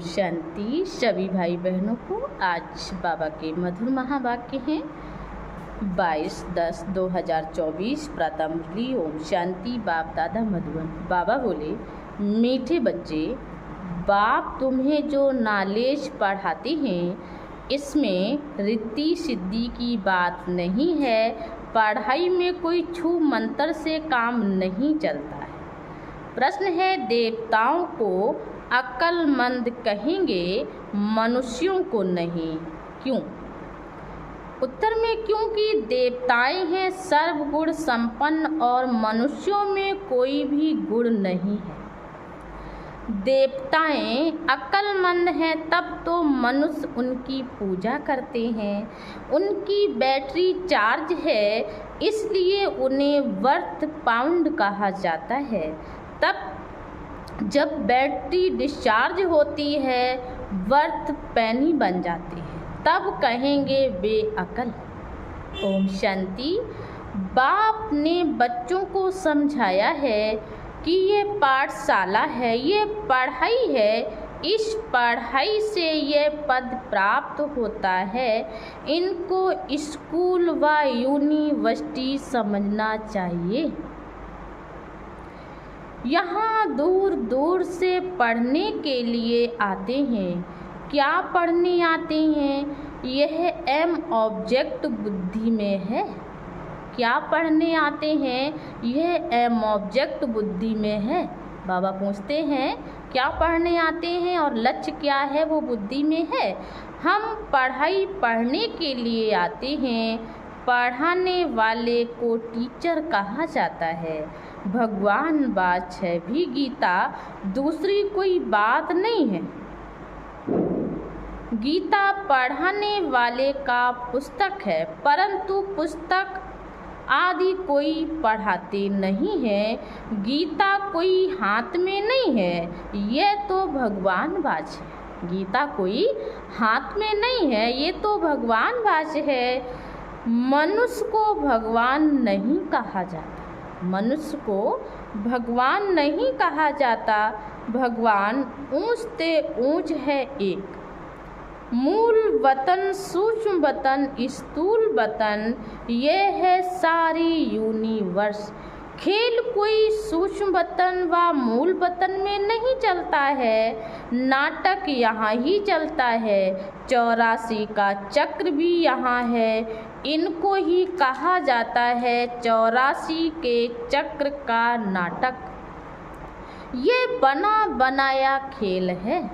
शांति। सभी भाई बहनों को आज बाबा के मधुर महावाक्य हैं 22/10/2024 प्रातः मुरली। ओम शांति। बाप दादा मधुबन। बाबा बोले, मीठे बच्चे, बाप तुम्हें जो नॉलेज पढ़ाते हैं इसमें रिद्धि सिद्धि की बात नहीं है। पढ़ाई में कोई छू मंत्र से काम नहीं चलता है। प्रश्न है, देवताओं को अक्लमंद कहेंगे, मनुष्यों को नहीं, क्यों? उत्तर में, क्योंकि देवताएं हैं सर्वगुण संपन्न और मनुष्यों में कोई भी गुण नहीं है। देवताएं अक्लमंद हैं तब तो मनुष्य उनकी पूजा करते हैं। उनकी बैटरी चार्ज है इसलिए उन्हें वर्थ पाउंड कहा जाता है। तब जब बैटरी डिस्चार्ज होती है वर्थ पैनी बन जाती है, तब कहेंगे बेअकल। ओम शांति। बाप ने बच्चों को समझाया है कि ये पाठशाला है, ये पढ़ाई है, इस पढ़ाई से ये पद प्राप्त होता है। इनको स्कूल व यूनिवर्सिटी समझना चाहिए। यहाँ दूर दूर से पढ़ने के लिए आते हैं। क्या पढ़ने आते हैं? यह एम ऑब्जेक्ट बुद्धि में है। क्या पढ़ने आते हैं? यह एम ऑब्जेक्ट बुद्धि में है। बाबा पूछते हैं, क्या पढ़ने आते हैं और लक्ष्य क्या है? वो बुद्धि में है। हम पढ़ाई पढ़ने के लिए आते हैं। पढ़ाने वाले को टीचर कहा जाता है। भगवान बात है भी गीता, दूसरी कोई बात नहीं है। गीता पढ़ाने वाले का पुस्तक है, परंतु पुस्तक आदि कोई पढ़ाते नहीं है। गीता कोई हाथ में नहीं है, ये तो भगवान बाज है। गीता कोई हाथ में नहीं है, ये तो भगवान बाज है। मनुष्य को भगवान नहीं कहा जाता। मनुष्य को भगवान नहीं कहा जाता। भगवान ऊंच ते ऊंच है एक। मूल वतन, सूक्ष्म वतन, स्थूल वतन, ये है सारी यूनिवर्स। खेल कोई सूक्ष्म वतन व मूल वतन में नहीं चलता है। नाटक यहाँ ही चलता है। 84 का चक्र भी यहाँ है। इनको ही कहा जाता है 84 के चक्र का नाटक। ये बना बनाया खेल है।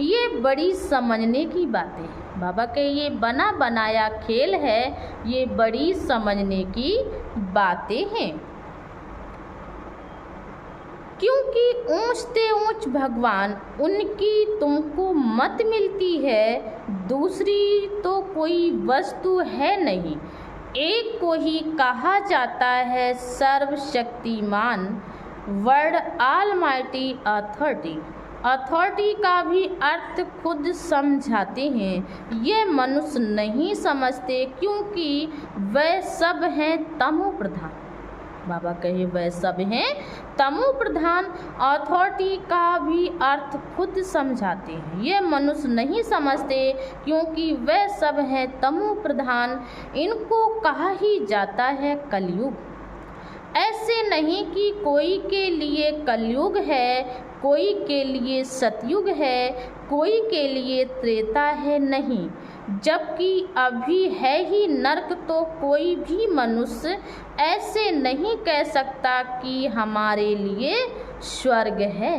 ये बड़ी समझने की बातें हैं। बाबा के ये बना बनाया खेल है, ये बड़ी समझने की बातें हैं। क्योंकि ऊंचते ऊंच भगवान उनकी तुमको मत मिलती है। दूसरी तो कोई वस्तु है नहीं। एक को ही कहा जाता है सर्वशक्तिमान, वर्ड ऑलमाइटी अथॉरिटी। अथॉरिटी का भी अर्थ खुद समझाते हैं। ये मनुष्य नहीं समझते क्योंकि वह सब हैं तमो प्रधान। बाबा कहे वह सब हैं तमो प्रधान। अथॉरिटी का भी अर्थ खुद समझाते हैं। ये मनुष्य नहीं समझते क्योंकि वह सब हैं तमो प्रधान। इनको कहा ही जाता है कलयुग। ऐसे नहीं कि कोई के लिए कलयुग है, कोई के लिए सतयुग है, कोई के लिए त्रेता है, नहीं। जबकि अभी है ही नरक, तो कोई भी मनुष्य ऐसे नहीं कह सकता कि हमारे लिए स्वर्ग है,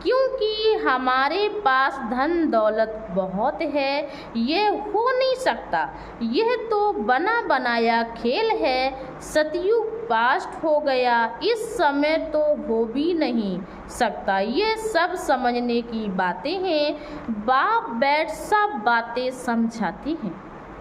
क्योंकि हमारे पास धन दौलत बहुत है। ये हो नहीं सकता। यह तो बना बनाया खेल है। सतयुग पास्ट हो गया, इस समय तो हो भी नहीं सकता। ये सब समझने की बातें हैं। बाप बैठ सब बातें समझाती हैं।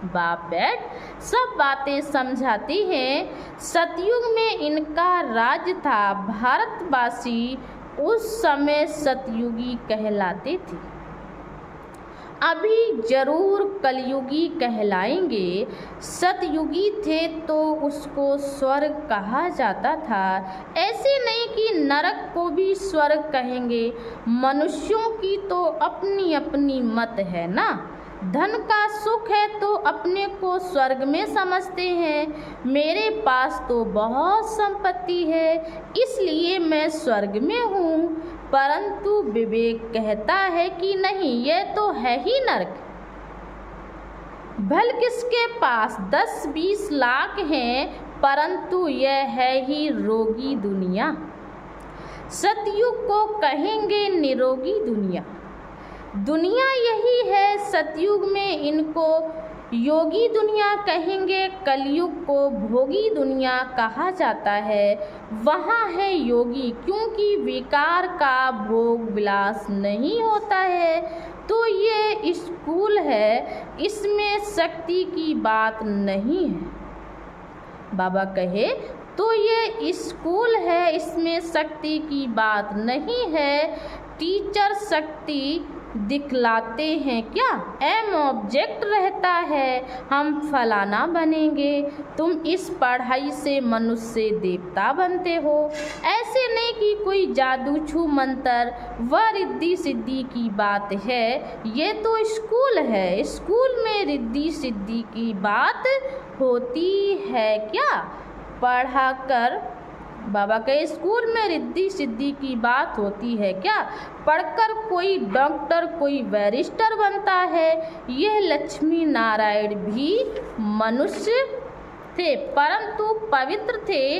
बाप बैठ सब बातें समझाती हैं। सतयुग में इनका राज था। भारतवासी उस समय सतयुगी कहलाते थे। अभी जरूर कलयुगी कहलाएंगे। सतयुगी थे तो उसको स्वर्ग कहा जाता था। ऐसे नहीं कि नरक को भी स्वर्ग कहेंगे। मनुष्यों की तो अपनी अपनी मत है ना। धन का सुख है तो अपने को स्वर्ग में समझते हैं। मेरे पास तो बहुत संपत्ति है इसलिए मैं स्वर्ग में हूँ, परंतु विवेक कहता है कि नहीं, यह तो है ही नरक। भल किसके पास 10-20 लाख हैं, परंतु यह है ही रोगी दुनिया। सतयुग को कहेंगे निरोगी दुनिया। दुनिया यही है। सतयुग में इनको योगी दुनिया कहेंगे। कलयुग को भोगी दुनिया कहा जाता है। वहाँ है योगी क्योंकि विकार का भोग विलास नहीं होता है। तो ये स्कूल है, इसमें शक्ति की बात नहीं है। बाबा कहे तो ये स्कूल है, इसमें शक्ति की बात नहीं है। टीचर शक्ति दिखलाते हैं क्या? एम ऑब्जेक्ट रहता है, हम फलाना बनेंगे, तुम इस पढ़ाई से मनुष्य देवता बनते हो। ऐसे नहीं कि कोई जादू छू मंतर व रिद्धि सिद्धि की बात है। ये तो स्कूल है, स्कूल में रिद्धि सिद्धि की बात होती है क्या? पढ़ाकर, बाबा के स्कूल में रिद्धि सिद्धि की बात होती है क्या? पढ़कर कोई डॉक्टर कोई बैरिस्टर बनता है। यह लक्ष्मी नारायण भी मनुष्य थे परंतु पवित्र थे,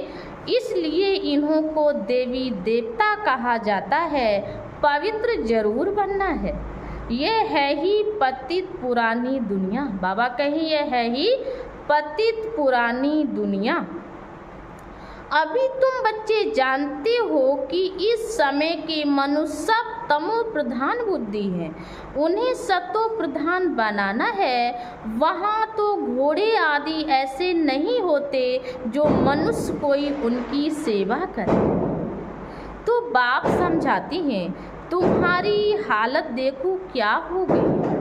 इसलिए इन्हों को देवी देवता कहा जाता है। पवित्र जरूर बनना है। यह है ही पतित पुरानी दुनिया। बाबा कही यह है ही पतित पुरानी दुनिया। अभी तुम बच्चे जानते हो कि इस समय के मनुष्य सब तमो प्रधान बुद्धि है, उन्हें सतो प्रधान बनाना है। वहाँ तो घोड़े आदि ऐसे नहीं होते जो मनुष्य कोई उनकी सेवा करे। तो बाप समझाती हैं, तुम्हारी हालत देखो क्या हो गई।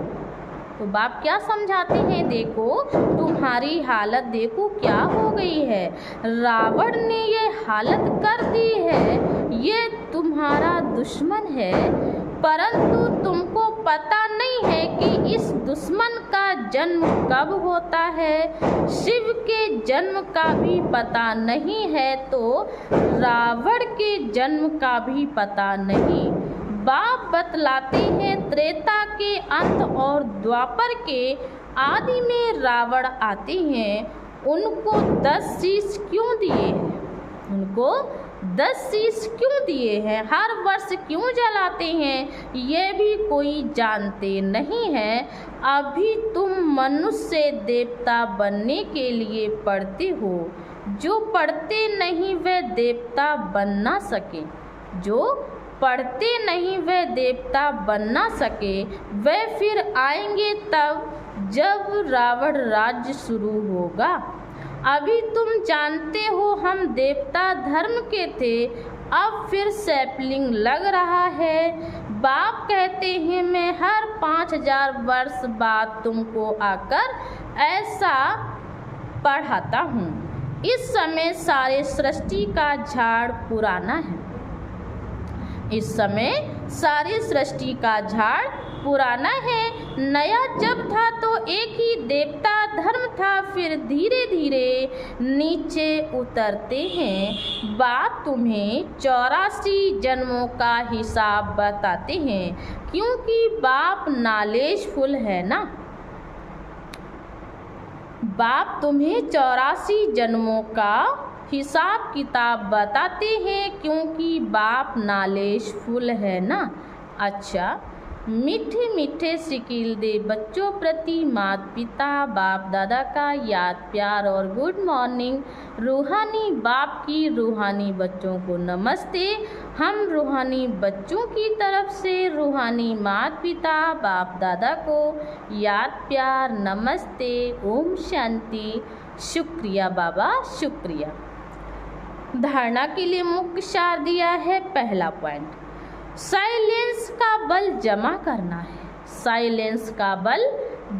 तो बाप क्या समझाते हैं, देखो तुम्हारी हालत देखो क्या हो गई है। रावण ने ये हालत कर दी है, ये तुम्हारा दुश्मन है, परंतु तुमको पता नहीं है कि इस दुश्मन का जन्म कब होता है। शिव के जन्म का भी पता नहीं है तो रावण के जन्म का भी पता नहीं। बाप बतलाते हैं त्रेता के अंत और द्वापर के आदि में रावण आते हैं। उनको 10 शीश क्यों दिए हैं? उनको 10 शीश क्यों दिए हैं? हर वर्ष क्यों जलाते हैं? ये भी कोई जानते नहीं है। अभी तुम मनुष्य देवता बनने के लिए पढ़ते हो। जो पढ़ते नहीं वे देवता बन ना सके। जो पढ़ते नहीं वे देवता बन ना सके। वे फिर आएंगे तब जब रावण राज्य शुरू होगा। अभी तुम जानते हो हम देवता धर्म के थे, अब फिर सैपलिंग लग रहा है। बाप कहते हैं मैं हर 5000 वर्ष बाद तुमको आकर ऐसा पढ़ाता हूँ। इस समय सारे सृष्टि का झाड़ पुराना है। इस समय सारी सृष्टि का झाड़ पुराना है। नया जब था तो एक ही देवता धर्म था, फिर धीरे धीरे नीचे उतरते हैं। बाप तुम्हें 84 जन्मों का हिसाब बताते हैं, क्योंकि बाप नॉलेजफुल है ना। बाप तुम्हें 84 जन्मों का हिसाब किताब बताते हैं, क्योंकि बाप नॉलेजफुल है ना। अच्छा, मीठे मीठे सिकिल दे बच्चों प्रति माता पिता बाप दादा का याद प्यार और गुड मॉर्निंग। रूहानी बाप की रूहानी बच्चों को नमस्ते। हम रूहानी बच्चों की तरफ से रूहानी माता पिता बाप दादा को याद प्यार नमस्ते। ओम शांति। शुक्रिया बाबा, शुक्रिया। धारणा के लिए मुख्य सार दिया है। पहला पॉइंट, साइलेंस का बल जमा करना है। साइलेंस का बल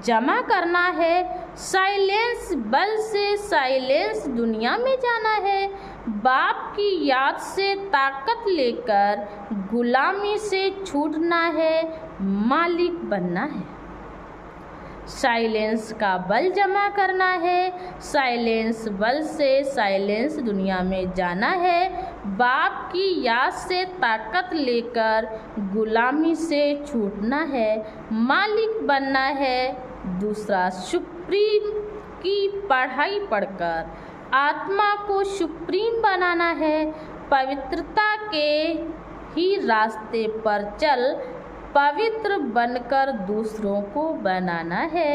जमा करना है। साइलेंस बल से साइलेंस दुनिया में जाना है। बाप की याद से ताकत लेकर गुलामी से छूटना है, मालिक बनना है। साइलेंस का बल जमा करना है। साइलेंस बल से साइलेंस दुनिया में जाना है। बाप की याद से ताकत लेकर गुलामी से छूटना है, मालिक बनना है। दूसरा, सुप्रीम की पढ़ाई पढ़कर आत्मा को सुप्रीम बनाना है। पवित्रता के ही रास्ते पर चल पवित्र बनकर दूसरों को बनाना है,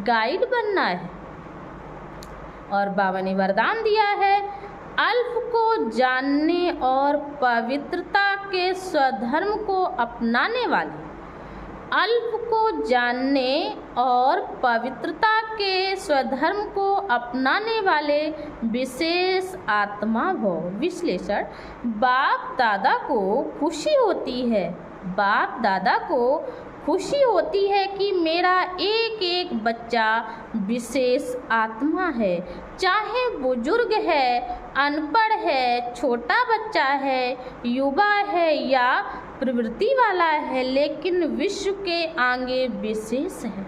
गाइड बनना है। और बाबा ने वरदान दिया है, अल्प को जानने और पवित्रता के स्वधर्म को अपनाने वाले, अल्प को जानने और पवित्रता के स्वधर्म को अपनाने वाले विशेष आत्मा भव विश्लेषण। बाप दादा को खुशी होती है, बाप दादा को खुशी होती है कि मेरा एक एक बच्चा विशेष आत्मा है। चाहे बुजुर्ग है, अनपढ़ है, छोटा बच्चा है, युवा है या प्रवृत्ति वाला है, लेकिन विश्व के आगे विशेष है।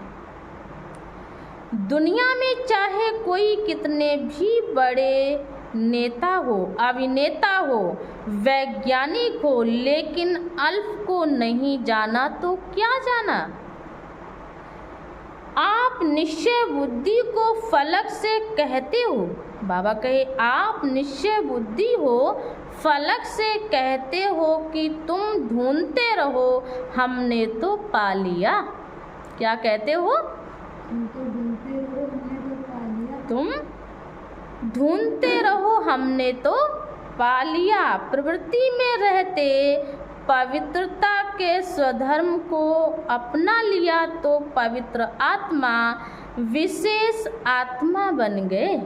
दुनिया में चाहे कोई कितने भी बड़े नेता हो, अभिनेता हो, वैज्ञानिक हो, लेकिन अल्प को नहीं जाना तो क्या जाना। आप निश्चय बुद्धि को फलक से कहते हो। बाबा कहे, आप निश्चय बुद्धि हो, फलक से कहते हो कि तुम ढूंढते रहो, हमने तो पा लिया। क्या कहते हो? तुम ढूंढते रहो, हमने तो पा लिया। प्रवृत्ति में रहते पवित्रता के स्वधर्म को अपना लिया तो पवित्र आत्मा विशेष आत्मा बन गए।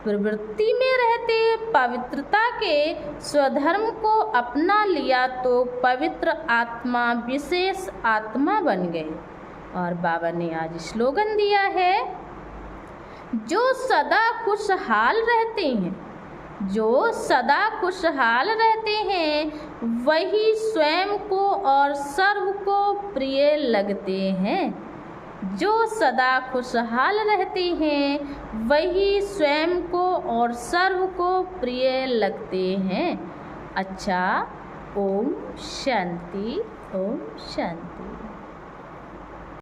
प्रवृत्ति में रहते पवित्रता के स्वधर्म को अपना लिया तो पवित्र आत्मा विशेष आत्मा बन गए। और बाबा ने आज स्लोगन दिया है, जो सदा खुशहाल रहते हैं, जो सदा खुशहाल रहते हैं, वही स्वयं को और सर्व को प्रिय लगते हैं। जो सदा खुशहाल रहते हैं, वही स्वयं को और सर्व को प्रिय लगते हैं। अच्छा, ओम शांति, ओम शांति।